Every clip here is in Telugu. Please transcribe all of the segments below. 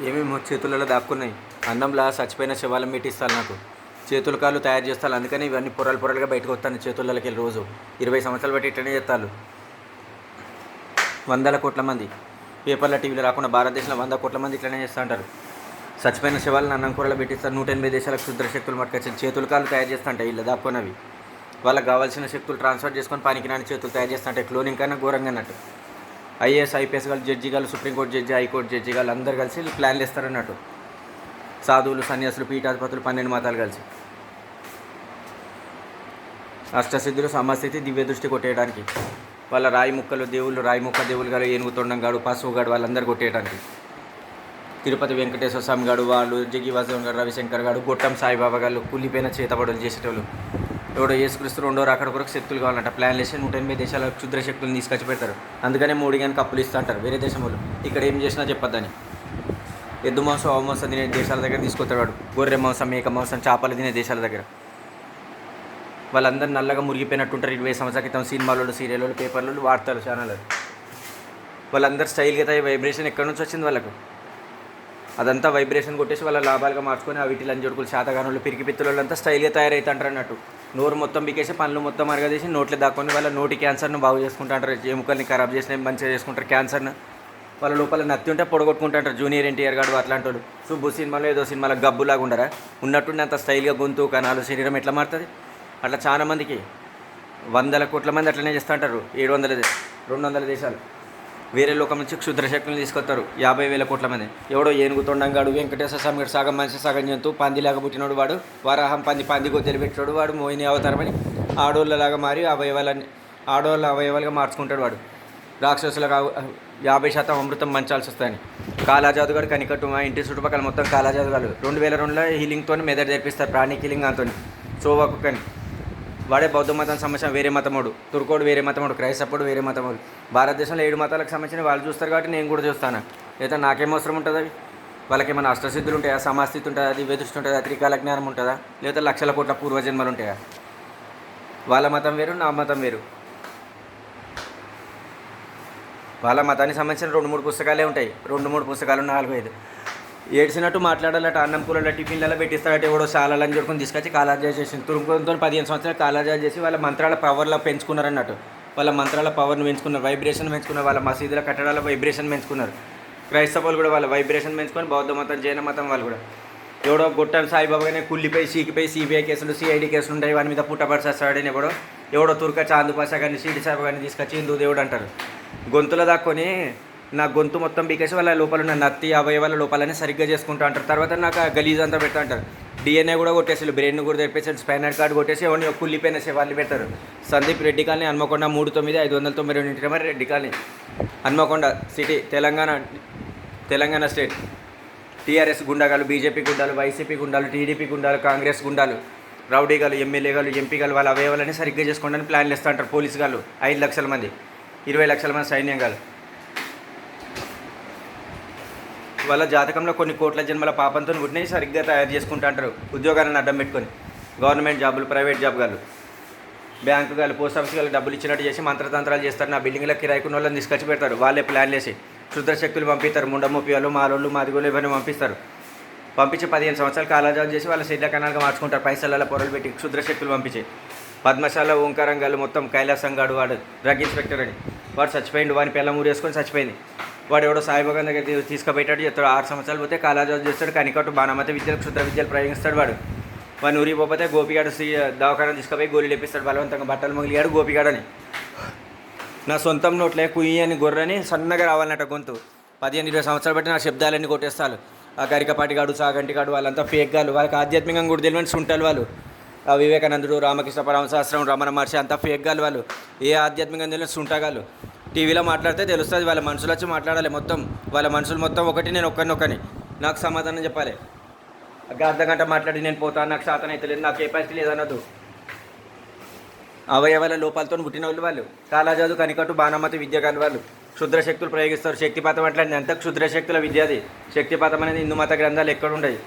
ఏమేమో చేతులలో దాక్కున్నాయి. అన్నంలా చచ్చిపోయిన శవాలను పెట్టిస్తారు నాకు. చేతులు కాళ్ళు తయారు చేస్తారు. అందుకని ఇవన్నీ పొరలు పొరలుగా బయటకు వస్తాను చేతులకి వెళ్ళి రోజు 20 సంవత్సరాలు బట్టి ఇట్లనే చేస్తారు. వందల కోట్ల మంది పేపర్ల టీవీలో రాకుండా భారతదేశంలో 100 కోట్ల మంది ఇట్లనే చేస్తూ ఉంటారు. చచ్చిపోయిన శవాలను అన్నం కూరలో పెట్టిస్తారు. 180 దేశాలకు క్షుద్ర శక్తులు మట్టుకొచ్చి చేతులు కాళ్ళు తయారు చేస్తుంటాయి. ఇలా దాక్కున్నవి వాళ్ళకి కావాల్సిన శక్తులు ట్రాన్స్ఫర్ చేసుకొని పనికిరాని చేతులు తయారు చేస్తుంటాయి. క్లోనింగ్ కన్నా ఘోరంగా అన్నట్టు. ఐఏఎస్ ఐపీఎస్ గారు జడ్జి గారు సుప్రీంకోర్టు జడ్జి హైకోర్టు జడ్జి గారు అందరు కలిసి ప్లాన్లు ఇస్తారన్నట్టు. సాధువులు సన్యాసులు పీఠాధిపతులు 12 మతాలు కలిసి అష్టసిద్ధులు సమస్థితి దివ్య దృష్టి కొట్టేయడానికి వాళ్ళ రాయి ముక్కలు దేవుళ్ళు రాయి ముక్క దేవుళ్ళు గారు ఏనుగుతొండం గాడు పశువు గాడు వాళ్ళందరూ కొట్టేయడానికి. తిరుపతి వెంకటేశ్వర స్వామి గారు వాళ్ళు జగ్గివాసవం గారు రవిశంకర్ గారు గొట్టం సాయిబాబా గారు కూలిపోయిన చేతబడులు చేసేటోళ్ళు. ఎవడో యేసుక్రీస్తు రెండో అక్కడ కొరకు శక్తులు కావాలంట. ప్లాన్లు వేసి 180 దేశాల క్షుద్ర శక్తులను తీసుకొచ్చి పెడతారు. అందుకనే మోడీ కానీ కప్పులు ఇస్తూ అంటారు వేరే దేశం వాళ్ళు. ఇక్కడ ఏం చేసినా చెప్పొద్దని. ఎద్దు మాంసం ఆవు మాంసం తినే దేశాల దగ్గర తీసుకొస్తాడు వాడు. గొర్రె మాంసం మేక మాంసం చేపలు తినే దేశాల దగ్గర. వాళ్ళందరూ నల్లగా మురిగిపోయినట్టుంటారు. 20 సంవత్సరాల క్రితం సినిమాలు సీరియళ్ళు పేపర్లు వార్తలు ఛానళ్ళు. వాళ్ళందరూ స్టైల్గా అయితే వైబ్రేషన్ ఎక్కడి నుంచి వచ్చింది వాళ్ళకు. అదంతా వైబ్రేషన్ కొట్టేసి వాళ్ళ లాభాలుగా మార్చుకొని ఆ వీటి లంజొడుకులు శాతగానులు పిరికి పిత్తులంతా స్టైల్గా తయారవుతుంటారు అన్నట్టు. నోరు మొత్తం బికేసి పనులు మొత్తం అరగదీసి నోట్లు దాక్కొని వాళ్ళ నోటి క్యాన్సర్ను బాగు చేసుకుంటారు. ఎముకల్ని ఖరాబ్ చేసిన మంచిగా చేసుకుంటారు. క్యాన్సర్ను వాళ్ళ లోపల నత్తి ఉంటే పొడగొట్టుకుంటారు. జూనియర్ ఎన్టీఆర్ గారు అట్లాంటి వాళ్ళు. సుబ్బు సినిమాలో ఏదో సినిమాలో గబ్బులాగా ఉండరా ఉన్నట్టుండి అంత స్టైల్గా గొంతు కణాలు శరీరం ఎట్లా మారుతుంది. అట్లా చాలా మందికి 100 కోట్ల మంది అట్లనే చేస్తూ ఉంటారు. 200 దేశాలు వేరే లోకం నుంచి క్షుద్ర శక్తులను తీసుకొస్తారు. 50,000 కోట్ల మంది. ఎవడో ఏనుగు తొండంగాడు వెంకటేశ్వర స్వామి గారు సగం మనిషి సగం జంతువు పందిలాగా పుట్టినోడు వాడు. వరాహం పంది గొద్దెలు పెట్టాడు వాడు. మోహిని అవతారమని ఆడోళ్ళలాగా మారి ఆడోళ్ళ అవయవాలుగా మార్చుకుంటాడు వాడు. రాక్షసులకు 50% అమృతం మంచాల్సి వస్తాయని. కాలాజాదు గారు కనికట్టు మా ఇంటి చుట్టుపక్కల మొత్తం కాలాజాదు గారు 2002లో హీలింగ్తో మెదడు తెరిపిస్తారు. ప్రాణిక్ హీలింగ్ అంతో సోవాకు కానీ వాడే బౌద్ధ మతం సంబంధించిన వేరే మతముడు, తుర్కోడు వేరే మతముడు, క్రైస్తవుడు వేరే మతముడు. భారతదేశంలో 7 మతాలకు సంబంధించిన వాళ్ళు చూస్తారు కాబట్టి నేను కూడా చూస్తాను. లేదా నాకేం అవసరం ఉంటుంది అవి. వాళ్ళకి ఏమైనా అష్టసిద్ధులు ఉంటాయా, సమాస్థితి ఉంటుందా, దివ్య దృష్టి ఉంటుందా, త్రికాల జ్ఞానం ఉంటుందా, లేదా లక్షల కోట్ల పూర్వజన్మలు ఉంటాయా. వాళ్ళ మతం వేరు, నా మతం వేరు. వాళ్ళ మతానికి సంబంధించిన 2-3 పుస్తకాలే ఉంటాయి. 2-3 పుస్తకాలు 4-5 ఏడ్చినట్టు మాట్లాడాలట. అన్నం కూరలో టిఫిన్లలో పెట్టిస్తాడట. ఎవడో శాలని జరుపుకొని తీసుకొచ్చి కాలాజాలు చేసి తురుముతో 15 సంవత్సరాలు కాలాజాలు చేసి వాళ్ళ మంత్రాల పవర్లో పెంచుకున్నారన్నట్టు. వాళ్ళ మంత్రాల పవర్ను పెంచుకున్నారు, వైబ్రేషన్ పెంచుకున్నారు. వాళ్ళ మసీదుల కట్టడాల వైబ్రేషన్ పెంచుకున్నారు. క్రైస్తవులు కూడా వాళ్ళ వైబ్రేషన్ పెంచుకొని బౌద్ధ మతం జైన మతం వాళ్ళు కూడా ఎవడో గొట్టం సాయిబాబాగానే కుళ్ళిపోయి సీకిపోయి సిబిఐ కేసులు సిఐడి కేసులు ఉంటాయి. వాని మీద పుట్టపడిస్తాడని ఎవడో తుర్క చాందు పాషా కానీ షిరిడి సాయిబా కానీ తీసుకొచ్చి హిందూ దేవుడు అంటారు. గొంతులో దాక్కొని నా గొంతు మొత్తం బీకేసి వాళ్ళ లోపల ఉన్న నత్తి అవయవాల లోపాలని సరిగ్గా చేసుకుంటూ అంటారు. తర్వాత నాకు ఆ గలీజ్ అంతా పెడతా అంటారు. డిఎన్ఏ కూడా కొట్టేసి బ్రెయిన్ కూడా తెరిపేసి స్పైనల్ కార్డు కొట్టేసి ఎవరిని కుళ్ళిపోయిన శవాళ్ళు పెడతారు. Sandeep Reddy colony Hanmakonda 39592 number Reddy colony Hanmakonda city Telangana state. TRS గుండాగాలు, బీజేపీ గుండాలు, వైసీపీ గుండాలు, టీడీపీ గుండాలు, కాంగ్రెస్ గుండాలు, రౌడీగాలు, ఎమ్మెల్యేగాలు, ఎంపీగాలు వాళ్ళ అవయవాలని సరిగ్గా చేసుకోవడానికి ప్లాన్లు ఇస్తూ అంటారు. పోలీసు గాళ్ళు 5 లక్షల మంది, 20 లక్షల మంది సైన్యంగాలు. వాళ్ళ జాతకంలో కొన్ని కోట్ల జన్మల పాపంతో పుట్టినవి సరిగ్గా తయారు చేసుకుంటూ అంటారు. ఉద్యోగాలను అడ్డం పెట్టుకొని గవర్నమెంట్ జాబులు, ప్రైవేట్ జాబ్ గాళ్ళు, బ్యాంకు గాళ్ళు, పోస్ట్ ఆఫీస్ గాళ్ళు డబ్బులు ఇచ్చినట్టు చేసి మంత్రతంత్రాలు చేస్తారు. నా బిల్డింగ్లో కిరాయికున్న వాళ్ళని తీసుకొచ్చి పెడతారు. వాళ్ళే ప్లాన్లు వేసి క్షుద్ర శక్తులు పంపిస్తారు. ముండమొప్పి వాళ్ళు, మాలోళ్ళు, మాదిగోళ్ళు ఇవన్నీ పంపిస్తారు. పంపించి 15 సంవత్సరాలు కాలాజాలు చేసి వాళ్ళ శరీర కణాలుగా మార్చుకుంటారు. పైసల పొరలు పెట్టి క్షుద్ర శక్తులు పంపించి. పద్మశాల ఓంకారంగాలు మొత్తం కైలాసంగాడు వాడు డ్రగ్ ఇన్స్పెక్టర్ అని వాడు చచ్చిపోయిండు. వాని పిల్ల ఊరేసుకొని చచ్చిపోయింది. వాడు ఎవడో సాయిబాబా దగ్గర తీసుకుపోయేటాడు చెప్తాడు. 6 సంవత్సరాలు పోతే కాలాజాలు చేస్తాడు. కనికట్టు బాణమతి విద్యలు క్షుద్ర విద్యలు ప్రయోగిస్తాడు. వాడిని ఊరిపోతే గోపిగాడు దవాఖాన తీసుకుపోయి గోళీలు లేపిస్తాడు. బలవంతంగా బట్టలు మొగిలిగాడు గోపిగాడని. నా సొంతం నోట్లే కుయ్యి అని గొర్రెని సన్నగా రావాలన్నట గొంతు. 15-20 సంవత్సరాలు బట్టి నా శబ్దాలన్నీ కొట్టేస్తారు. ఆ గరికపాటిగాడు, చాగంటిగాడు వాళ్ళంతా ఫేక్ గాలు. వాళ్ళకి ఆధ్యాత్మికంగా కూడా తెలియని సుంటాలు వాళ్ళు. ఆ వివేకానందుడు, రామకృష్ణ పరమశాస్త్రం, రమణ మహర్షి అంతా ఫేక్ గాలు వాళ్ళు. ఏ ఆధ్యాత్మికంగా తెలియని సుంటగాలు. టీవీలో మాట్లాడితే తెలుస్తుంది. వాళ్ళ మనుషులు వచ్చి మాట్లాడాలి. మొత్తం వాళ్ళ మనుషులు మొత్తం ఒకటి, నేను ఒక్కని నాకు సమాధానం చెప్పాలి. అర్ధగంట మాట్లాడి నేను పోతాను, నాకు శాతం అయితే లేదు, నాకు కెపాసిటీ లేదన్నదు. అవయవాల లోపాలతో పుట్టిన వాళ్ళు. కాలాజాదు, కనికట్టు, బాణమతి విద్యగాలు వాళ్ళు. క్షుద్ర శక్తులు ప్రయోగిస్తారు. శక్తిపాతం అట్లాంటి అంత క్షుద్ర శక్తుల విద్య అది. శక్తిపాతం అనేది హిందూ మత గ్రంథాలు ఎక్కడ ఉండవు.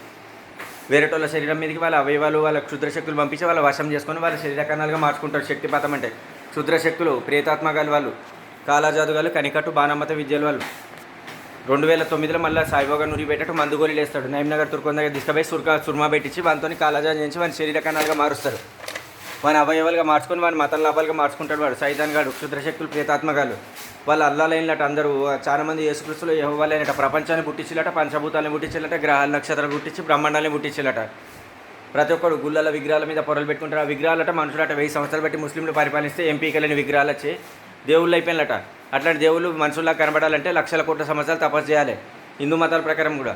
వేరేటోళ్ళ శరీరం మీదకి వాళ్ళ అవయవాలు వాళ్ళ క్షుద్ర శక్తులు పంపించి వాళ్ళ వశం చేసుకొని వాళ్ళ శరీర కణాలుగా మార్చుకుంటారు. శక్తిపాతం అంటే క్షుద్ర శక్తులు, ప్రేతాత్మగాలు వాళ్ళు, కాలాజాదుగాలు, కనికట్టు, బాణమత విద్యలు వాళ్ళు. 2009లో మళ్ళీ సాయిబాబా నూరి పెట్టట్టు మందు గోళీలు వేస్తాడు. నయీంనగర్ తుర్కొండ దగ్గర తీసుకుపోయి సుర్మా పెట్టించి వానితో కాలాజా చేయించి వాని శరీర కణాలుగా మారుస్తారు. వాని అవయవాలుగా మార్చుకొని వాని మతం లాభాలుగా మార్చుకుంటాడు. వాడు సైతాన్ గాడు, క్షుద్రశక్తులు, ప్రేతాత్మగాలు, వాళ్ళ అల్లాలైనట అందరూ చాలా మంది యేసుక్రీస్తులు యెహోవాలైనట. ప్రపంచాన్ని పుట్టించిలట, పంచభూతాలను పుట్టించిలట, గ్రహాలు నక్షత్రాలు పుట్టించి బ్రహ్మాండాన్ని పుట్టించిలట. ప్రతి ఒక్కడు గుళ్ళల విగ్రహాల మీద పొరలు పెట్టుకుంటారు. ఆ విగ్రహాలట మనుషులట 1000 సంవత్సరాలు బట్టి ముస్లింలు పరిపాలిస్తే ఎంపీకలేని విగ్రహాలు వచ్చి దేవుళ్ళు అయిపోయినట. అట్లాంటి దేవుళ్ళు మనుషుల్లా కనబడాలంటే లక్షల కోట్ల సంవత్సరాలు తపస్సు చేయాలి. హిందూ మతాల ప్రకారం కూడా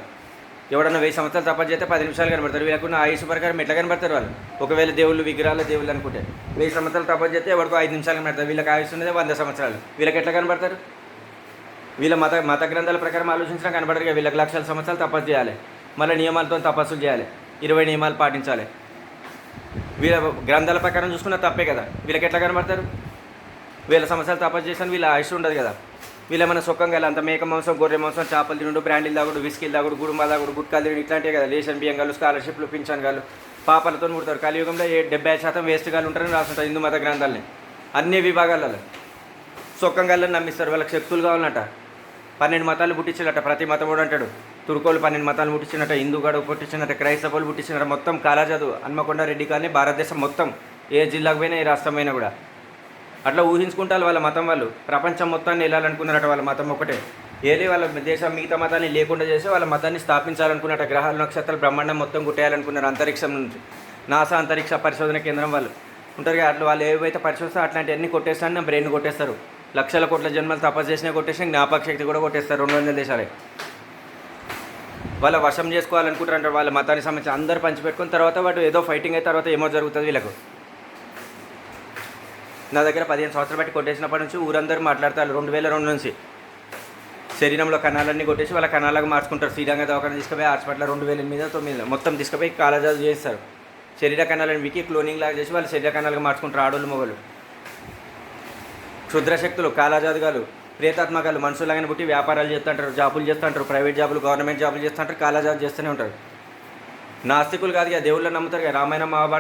ఎవడన్నా 1000 సంవత్సరాలు తపస్సు చేస్తే 10 నిమిషాలు కనబడతారు. వీళ్ళకున్న ఆయుష్ ప్రకారం ఎట్లా కనబడతారు వాళ్ళు? ఒకవేళ దేవుళ్ళు విగ్రహాల దేవుళ్ళు అనుకుంటే 1000 సంవత్సరాలు తపస్సు చేస్తే ఎవరికో 5 నిమిషాలు కనబడతారు. వీళ్ళకి ఆయుష్ ఉన్నదే 100 సంవత్సరాలు. వీళ్ళకి ఎట్లా కనబడతారు? వీళ్ళ మత గ్రంథాల ప్రకారం ఆలోచించినా కనబడరు. వీళ్ళకి లక్షల సంవత్సరాలు తపస్సు చేయాలి. మళ్ళీ నియమాలతో తపస్సులు చేయాలి. 20 నియమాలు పాటించాలి. వీళ్ళ గ్రంథాల ప్రకారం చూసుకున్న తప్పే కదా. వీళ్ళకి ఎట్లా కనబడతారు? 1000 సంవత్సరాలు తపస్సు చేసాను వీళ్ళ ఆయుష్ ఉండదు కదా. వీళ్ళేమైనా సుఖంగా అంత మేక మాంసం, గొర్రె మాంసం, చేపలు తినుడు, బ్రాండీలు తాగుడు, విస్కీలు తాగుడు, గుడుంబా తాగుడు, గుట్కాలు తినుడు, ఇట్లాంటివి కదా. రేషన్ బియ్యంగాలు, స్కాలర్షిప్లు, పింఛన్గాలు, పాపాలతో ముడతారు. కలియుగంలో 70% వేస్ట్గాలు ఉంటారని రాస్తుంటారు హిందూ మత గ్రంథాలని. అన్ని విభాగాలలో సుఖంగాళ్ళని నమ్మిస్తారు. వాళ్ళకి శక్తులు కావాలన్నట. 12 మతాలు పుట్టించినట్ట. ప్రతి మతం కూడా అంటాడు. తుర్కోలు 12 మతాలు పుట్టించినట్ట, హిందూ గడువు పుట్టించినట్ట, క్రైస్తవులు పుట్టించినట్ట. మొత్తం కాలాజాదు హన్మకొండ రెడ్డి కానీ భారతదేశం మొత్తం ఏ జిల్లాకు పోయినా ఏ రాష్ట్రమైనా కూడా అట్లా ఊహించుకుంటారు వాళ్ళ మతం. వాళ్ళు ప్రపంచం మొత్తాన్ని వెళ్ళాలనుకున్నారట. వాళ్ళ మతం ఒకటే ఏది వాళ్ళ దేశం మిగతా మతాన్ని లేకుండా చేసి వాళ్ళ మతాన్ని స్థాపించాలనుకున్నట్ట. గ్రహాలు, నక్షత్రాలు, బ్రహ్మాండం మొత్తం గుట్టేయాలనుకున్నారు. అంతరిక్షం నుంచి నాసా అంతరిక్ష పరిశోధన కేంద్రం వాళ్ళు ఉంటారు. అట్లా వాళ్ళు ఏవైతే పరిశోధిస్తే అట్లాంటివన్నీ కొట్టేస్తారని నా బ్రెయిన్ కొట్టేస్తారు. లక్షల కోట్ల జన్మలు తపస్సు చేసినా కొట్టేసిన జ్ఞాపక శక్తి కూడా కొట్టేస్తారు. 200 దేశాలే వాళ్ళ వశం చేసుకోవాలనుకుంటారంటారు. వాళ్ళ మతానికి సంబంధించి అందరూ పంచిపెట్టుకున్న తర్వాత వాడు ఏదో ఫైటింగ్ అయిన తర్వాత ఏమో జరుగుతుంది వీళ్ళకు. నా దగ్గర 15 సంవత్సరాలు బట్టి కొట్టేసినప్పటి నుంచి ఊరందరూ మాట్లాడతారు. 2002 నుంచి శరీరంలో కణాలన్నీ కొట్టేసి వాళ్ళ కణాలకు మార్చుకుంటారు. శ్రీరంగ దవాఖాన తీసుకుపోయి హాస్పిటల్ 2008, 2009 మొత్తం తీసుకుపోయి కాలేజాలు చేస్తారు. శరీర కణాలను వికి క్లోనింగ్ లాగా చేసి వాళ్ళ శరీర కణాలకు మార్చుకుంటారు. ఆడోళ్ళు మొగలు క్షుద్రశక్తులు, కాలాజాదుగాలు, ప్రేతాత్మకాలు మనుషులాగానే పుట్టి వ్యాపారాలు చేస్తుంటారు, జాబులు చేస్తుంటారు, ప్రైవేట్ జాబులు, గవర్నమెంట్ జాబులు చేస్తుంటారు, కాలాజాబు చేస్తూనే ఉంటారు. నాస్తికులు కాదు కదా, దేవుళ్ళని నమ్ముతారు కదా. రామాయణ మహాభారత